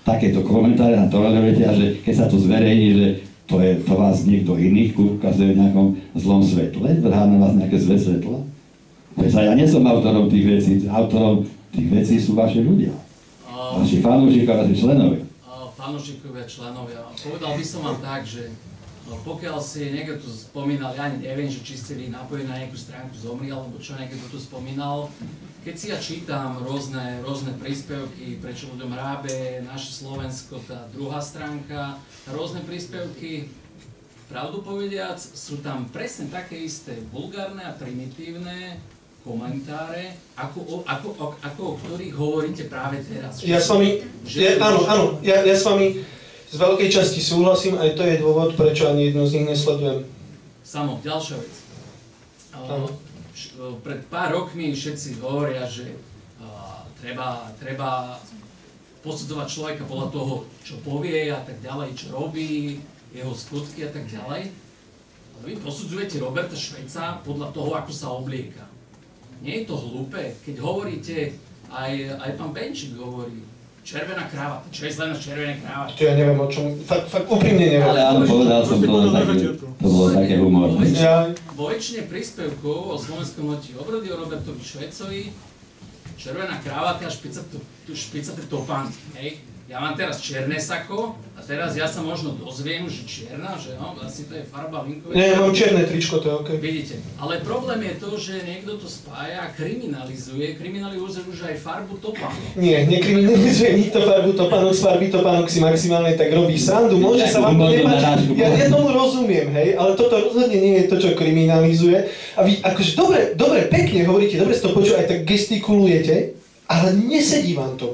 takéto komentáre na tolerujete a že keď sa to zverejní, že to vás niekto iný ukazuje v nejakom zlom svetle, vrhá na vás nejaké zlé svetlo. Veď ja nie som autorom tých vecí, autorom tých vecí sú vaši ľudia. Vaši fanúšikovia, vaši členovia. Fanúšikovia, členovia. Povedal by som vám tak, že pokiaľ si niekto tu spomínal, ja neviem, že či ste vy napojení na nejakú stránku Zomri, alebo čo niekto tu spomínal, keď si ja čítam rôzne príspevky, prečo ľuďom rábe, naše Slovensko, tá druhá stránka, rôzne príspevky, pravdu povediac, sú tam presne také isté vulgárne a primitívne komentáre, ako o ktorých hovoríte práve teraz. Ja s vami, áno, ja s vami z veľkej časti súhlasím, aj to je dôvod, prečo ani jednu z nich nesledujem. Samo, ďalšia vec. Pred pár rokmi všetci hovoria, že treba posudzovať človeka podľa toho, čo povie a tak ďalej, čo robí, jeho skutky a tak ďalej. Ale vy posudzujete Roberta Šveca podľa toho, ako sa oblieka. Nie je to hlúpe, keď hovoríte, aj pán Benčík hovorí, červená kravata, čo je zle na červené kravaty? Ja neviem o čom, fakt úprimne neviem. Ale áno, povedal som to bolo také humorné. Vo väčšine príspevkov o Slovenskom hnutí obrody o Robertovi Švecovi červená kravata a špicate topánky, hej? Ja mám teraz čierne sako a teraz ja sa možno dozviem, že čierna, že no, asi to je farba Vinkoviča. Nie, ja mám čierne tričko, to je okej. Vidíte, ale problém je to, že niekto to spája a kriminalizuje už aj farbu topánok. Nie, nekriminalizuje nikto farbu topánok, z farby topánok si maximálne tak robí srandu, môže sa vám to nemať. Ja tomu rozumiem, hej, ale toto rozhodne nie je to, čo kriminalizuje. A vy akože dobre, pekne hovoríte, dobre si to počuť, aj tak gestikulujete, ale nesedí vám to.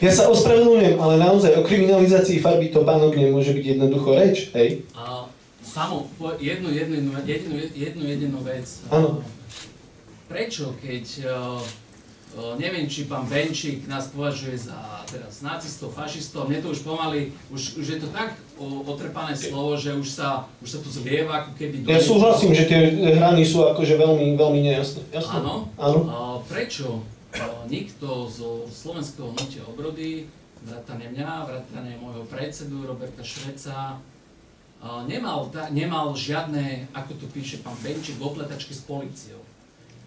Ja sa ospravedlňujem, ale naozaj o kriminalizácii farby topánok nemôže byť jednoducho reč, hej? Samo, jednu jedinú vec. Áno. Prečo, keď, neviem, či pán Benčík nás považuje za teraz nacistov, fašistov, mne to už pomaly, už je to tak otrpané slovo, že už sa to zlieva, ako keby... Ja súhlasím, že tie hrany sú akože veľmi, veľmi nejasné. Áno? Prečo nikto zo Slovenského hnutia obrody vrátane mňa, vrátane môjho predsedu Roberta Šveca, nemal žiadne, ako tu píše pán Benčík, opletačky s políciou.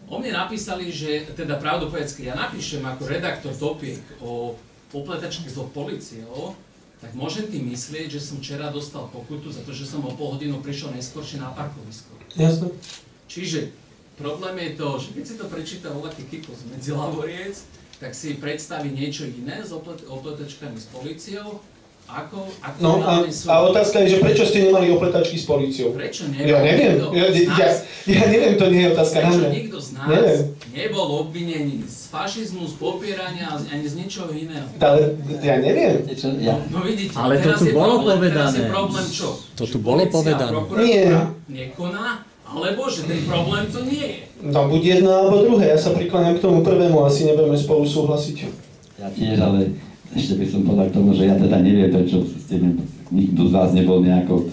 O mne napísali, že, teda pravdu povedz, keď ja napíšem ako redaktor Topiek o opletačky s políciou, tak môžem tým myslieť, že som včera dostal pokutu za to, že som o pol hodinu prišiel neskôršie na parkovisko. Jasne. Čiže problém je to, že keď si to prečíta voľaký kikos Medzilavoriec, tak si predstaví niečo iné s opletačkami s políciou, ako no a otázka je, že prečo ste nemali opletačky s políciou? Prečo ja neviem, ja neviem, to nie je otázka na mňa. Prečo nikto z nás nebol obvinený z fašizmu, z popierania ani z ničoho iného? Ale ja neviem. No vidíte, ale to tu bolo povedané. Teraz je problém čo? To tu bolo povedané. Prokuratúra nekoná, alebo že ten problém to nie je. No buď jedno alebo druhé, ja sa prikláňam k tomu prvému, asi nebudeme spolu súhlasiť. Ja tiež, ale ešte by som povedal k tomu, že ja teda neviem, prečo nikto z vás nebol nejako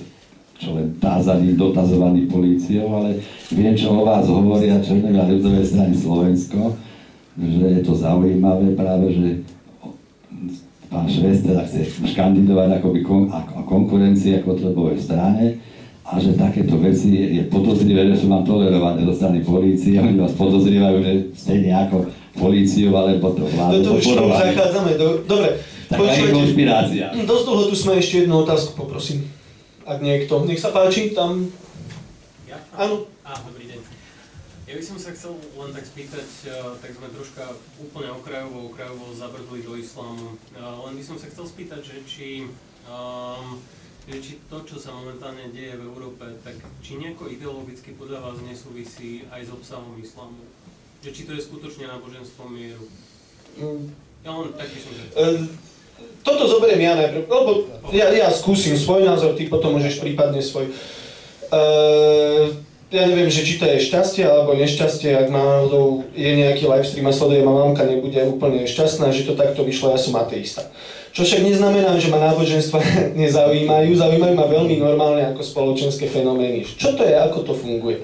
čo len tázaný, dotazovaný políciou, ale viem, čo o vás hovoria členovia ľudovej strany Slovensko, že je to zaujímavé práve, že pán Švec teda chce kandidovať akoby konkurencii ako Kotlebovej strane a že takéto veci je podozrivé, že sú vám tolerované do strany polície, oni vás podozrievajú, že ste nejako políciu alebo to vládu. Do toho už zachádzame. Dobre, taká je konšpirácia. Dosť dlho tu sme, ešte jednu otázku poprosím. Ak niekto. Nech sa páči, tam... Ja? Áno. Dobrý deň. Ja by som sa chcel len tak spýtať, tak sme troška úplne okrajovo zabrdli do islámu. Len by som sa chcel spýtať, že či to, čo sa momentálne deje v Európe, tak či nejako ideologicky podľa vás nesúvisí aj s obsahom islámu? Že či to je skutočne náboženstvo mieru? Ja len tak by som sa toto zoberiem ja najprv, lebo ja skúsim svoj názor, ty potom môžeš prípadne svoj. Ja neviem, že či to je šťastie alebo nešťastie, ak náhodou je nejaký livestream a sleduje ma mamka, nebude úplne šťastná, že to takto vyšlo, ja som ateista. Čo však neznamená, že ma náboženstva nezaujímajú, zaujímajú ma veľmi normálne ako spoločenské fenomény. Čo to je, ako to funguje?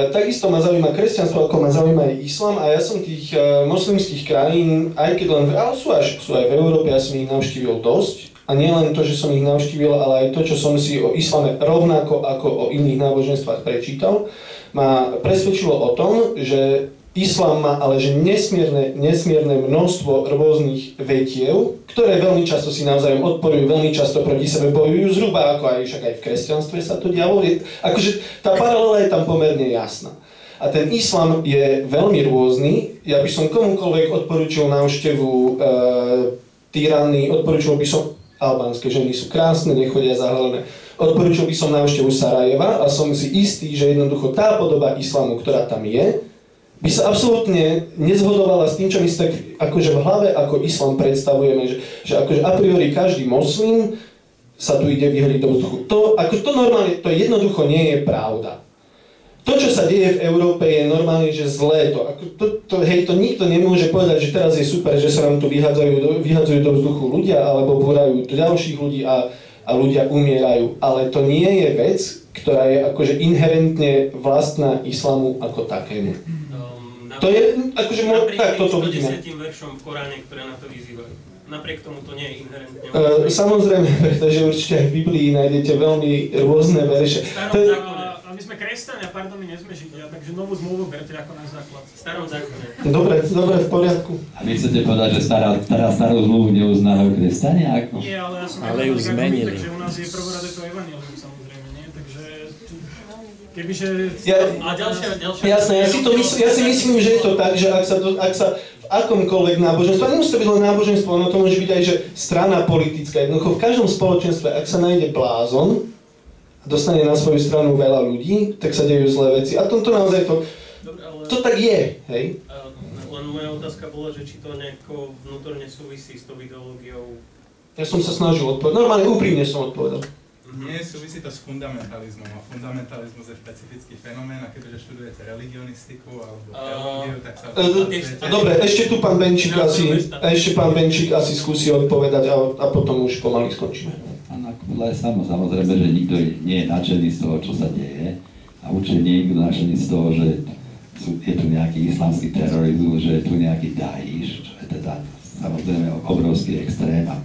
Takisto ma zaujíma kresťanstvo, ako ma zaujíma aj islám a ja som tých moslimských krajín, aj keď len, ale sú aj v Európe, ja som ich navštívil dosť a nielen to, že som ich navštívil, ale aj to, čo som si o islame rovnako ako o iných náboženstvách prečítal, ma presvedčilo o tom, že islám má ale že nesmierne množstvo rôznych vetiev, ktoré veľmi často si navzájom odporujú, veľmi často proti sebe bojujú, zhruba ako aj však aj v kresťanstve sa to dialo. Akože tá paralela je tam pomerne jasná. A ten islám je veľmi rôzny. Ja by som komukoľvek odporúčil návštevu Tirany, odporúčil by som, albánske ženy sú krásne, nechodia zahalené. Odporúčil by som návštevu Sarajeva a som si istý, že jednoducho tá podoba islamu, ktorá tam je, by sa absolútne nezhodovala s tým, čo my si tak akože v hlave ako islám predstavujeme, že akože a priori každý moslim sa tu ide vyhodiť do vzduchu. To normálne, to jednoducho nie je pravda. To, čo sa deje v Európe, je normálne, že zlé. To nikto nemôže povedať, že teraz je super, že sa nám tu vyhadzujú do vzduchu ľudia, alebo búrajú do ďalších ľudí a ľudia umierajú. Ale to nie je vec, ktorá je akože inherentne vlastná islamu ako takému. To je, akože tak toto vidíme. Napriek 10 veršom v Koráne, ktoré na to vyzývajú. Napriek tomu to nie je inherentne. Samozrejme, pretože určite aj v Biblii nájdete veľmi rôzne verše. A my sme kresťania, pardon, my nie sme Židia, takže novú zmluvu berte ako náš základ. V starom zákone. Dobre, v poriadku. A vy chcete povedať, že starú zmluvu neuznávajú kresťania? Ako? Nie, ale ja som ju zmenili. Takže u nás je prvoradé to evanjelium, samozrejme, nie? Takže kebyže... A ďalšia... Jasné, ja si myslím, že je to tak, že ak sa v akomkoľvek náboženstvo, a nemusí to byť len náboženstvo, ono to môže byť aj, že strana politická, jednoducho v každom spoločenstve, ak sa nájde blázon a dostane na svoju stranu veľa ľudí, tak sa dejú zlé veci. A to naozaj to tak je, hej? Len moja otázka bola, že či to nejako vnútorne súvisí s tou ideológiou. Ja som sa snažil odpovedať, normálne úprimne som odpovedal. Nie, súvisí to s fundamentalizmom a fundamentalizmus je špecifický fenomén a keďže študujete religionistiku alebo teológiu, tak sa... Dobre, ešte tu pán Benčík asi skúsi odpovedať a potom už pomaly skončíme. Samozrejme, že nikto nie je nadšený z toho, čo sa deje a určite nie je nikto nadšený z toho, že je tu nejaký islamský terorizmus, že je tu nejaký Daesh, čo je teda samozrejme obrovský extrém a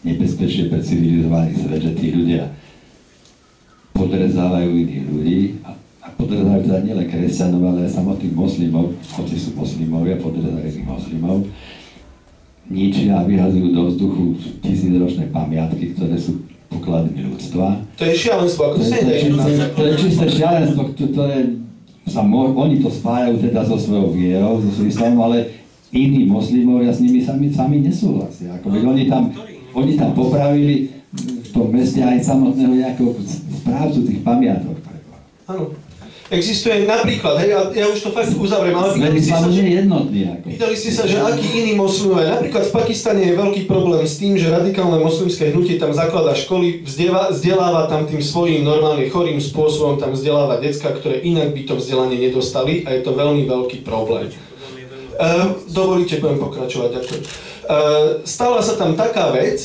nebezpečie pre civilizovaný svet, že tí ľudia podrezávajú iných ľudí a podrezávajú teda nielen kresťanov, ale aj samotných moslimov, hoci sú moslimovia, podrezávajú iných moslimov, ničia a vyhazujú do vzduchu tisícročné pamiatky, ktoré sú pokladmi ľudstva. To je šialenstvo, ako to sa nedá. To je čisté šialenstvo, ktoré oni to spájajú teda so svojou vierou, so svojím islamom, ale iní moslimovia s nimi sami nesúhlasia. Oni tam popravili v tom meste aj samotného nejakého správcu tých pamiatok. Áno. Existuje napríklad, hej, ja už to fakt uzavriem, ale pýtali ste sa, že akí iní moslimovia. Napríklad v Pakistane je veľký problém s tým, že radikálne moslimské hnutie tam zakladá školy, vzdeláva tam tým svojím normálne chorým spôsobom, tam vzdeláva decká, ktoré inak by to vzdelanie nedostali a je to veľmi veľký problém. Dovolíte, budem pokračovať. Stala sa tam taká vec,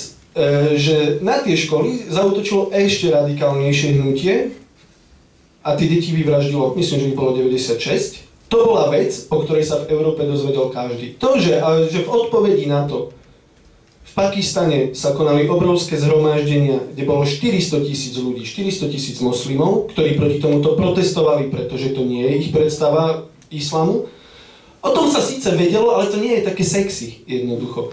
že na tie školy zaútočilo ešte radikálnejšie hnutie a tie deti vyvraždilo, myslím, že ich bolo 96. To bola vec, o ktorej sa v Európe dozvedel každý. To, že v odpovedi na to v Pakistane sa konali obrovské zhromaždenia, kde bolo 400 000 ľudí, 400 000 moslimov, ktorí proti tomuto protestovali, pretože to nie je ich predstava islamu. O tom sa síce vedelo, ale to nie je také sexy, jednoducho.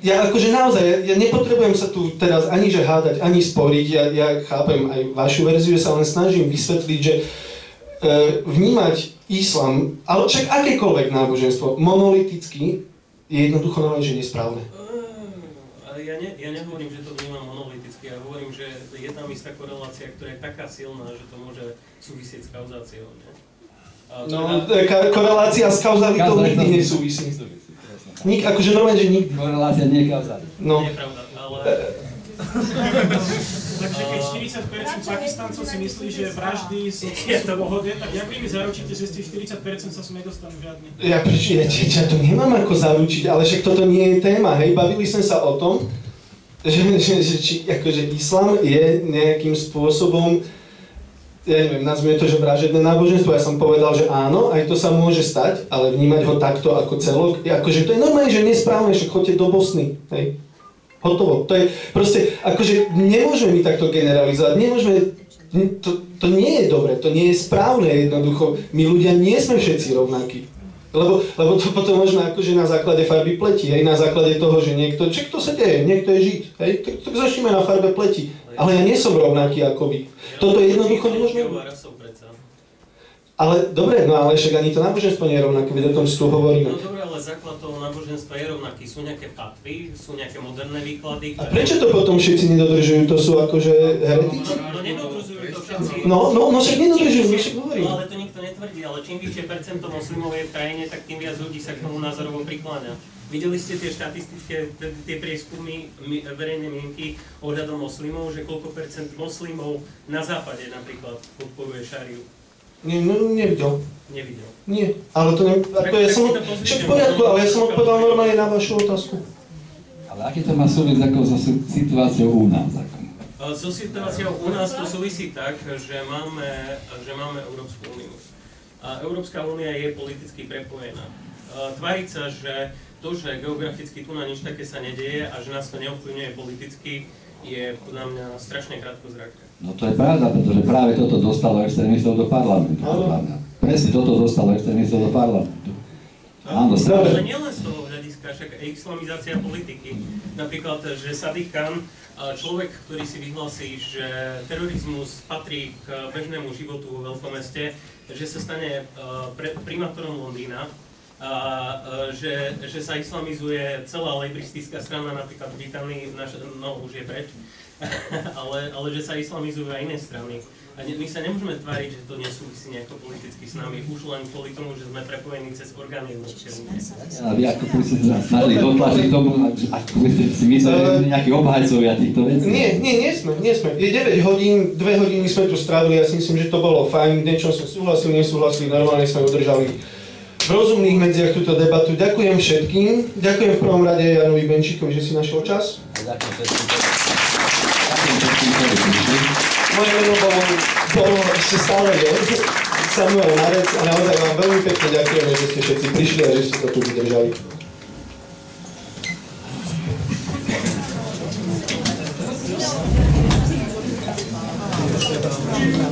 Ja akože naozaj, ja nepotrebujem sa tu teraz ani že hádať, ani sporiť, ja chápem aj vašu verziu, sa len snažím vysvetliť, že vnímať islam, ale však akékoľvek náboženstvo, monoliticky, je jednoducho naozaj, že nesprávne. Ale ja nehovorím, že to vnímam monoliticky, ja hovorím, že je tam istá korelácia, ktorá je taká silná, že to môže súvisieť s kauzáciou, ne? No, korelácia s kauzalitou nikdy nesúvisí. Akože normálne, že nikdy. Korelácia nie je kauzalita. No. Nie je pravda, ale... Takže keď 40% Pakistancov si myslí, že vraždy sú v pohode, tak jak vy mi zaručíte, že z tých 40% sa nedostanú žiadne? Ja to nemám ako zaručiť, ale však toto nie je téma, hej. Bavili sme sa o tom, že akože islám je nejakým spôsobom, ja neviem, nazvime to, že vražedné náboženstvo. Ja som povedal, že áno, aj to sa môže stať, ale vnímať ho takto ako celok, akože to je normálne, že nesprávne, že choďte do Bosny, hej. Hotovo. To je proste, akože nemôžeme my takto generalizovať, nemôžeme, to nie je dobre, to nie je správne jednoducho. My ľudia nie sme všetci rovnakí. Lebo to potom možno akože na základe farby pleti, hej, na základe toho, že niekto, čo sa deje, niekto je Žid, hej, tak začneme na farbe pleti. Ale ja nie som rovnaký ako vy. Toto jednoducho nemôžeme... Ale dobre, no ale však ani to náboženstvo nie je rovnaké, veď o tom si tu hovoríme. No dobre, ale základ toho náboženstva je rovnaký. Sú nejaké fatvy, sú nejaké moderné výklady, ktoré... A prečo to potom všetci nedodržujú? To sú akože heretici? No nedodržujú to všetci. No však nedodržujú, však hovorím. No ale to nikto netvrdí, ale čím vyššie percento moslimov je v krajine, tak tým viac ľudí sa k tomu názorovo prikláňa. Videli ste tie štatistické, tie prieskumy verejnej mienky ohľadom moslimov, že koľko percent moslimov na západe napríklad podporuje šariu? Nevidel. Nevidel. Nie, ale to ja som... Však v poriadku, ale ja som odpovedal normálne na vašu otázku. Ale aký to má súvisť ako so situáciou u nás? So situáciou u nás to súvisí tak, že máme Európsku úniu. A Európska únia je politicky prepojená. Tváriť sa, že to, že geograficky tu na nič také sa nedieje a že nás to neovplyvňuje politicky, je podľa mňa strašne krátkozraké. No to je pravda, pretože práve toto dostalo extrémistov do parlamentu. Presne toto dostalo extrémistov do parlamentu. Áno, ale nielen z toho hľadiska, však islamizácia politiky. Napríklad, že Sadiq Khan, človek, ktorý si vyhlási, že terorizmus patrí k bežnému životu vo veľkom meste, že sa stane primátorom Londýna, že sa islamizuje celá lejbristická strana, napríklad v Británii, no už je preč, ale že sa islamizujú aj iné strany. A my sa nemôžeme tváriť, že to nesúvisí nejako politicky s nami, už len kvôli tomu, že sme prepojení cez orgány Európskej únie. A vy ako by ste sa snažili dotlačiť tomu, ako by ste si mysleli, nejakí obhajcovia týchto vecí? Nie sme. Je 9 hodín, 2 hodiny sme tu strávili, ja si myslím, že to bolo fajn, niečo sme súhlasili, nesúhlasili, normálne sme udržali v rozumných medziach túto debatu. Ďakujem všetkým. Ďakujem v prvom rade Janovi Benčíkovi, že si našiel čas. Ďakujem všetkým. Moje meno bolo ešte stále je Samuel Marec a naozaj vám veľmi pekne ďakujeme, že ste všetci prišli a že ste to tu vydržali. Sveta strana.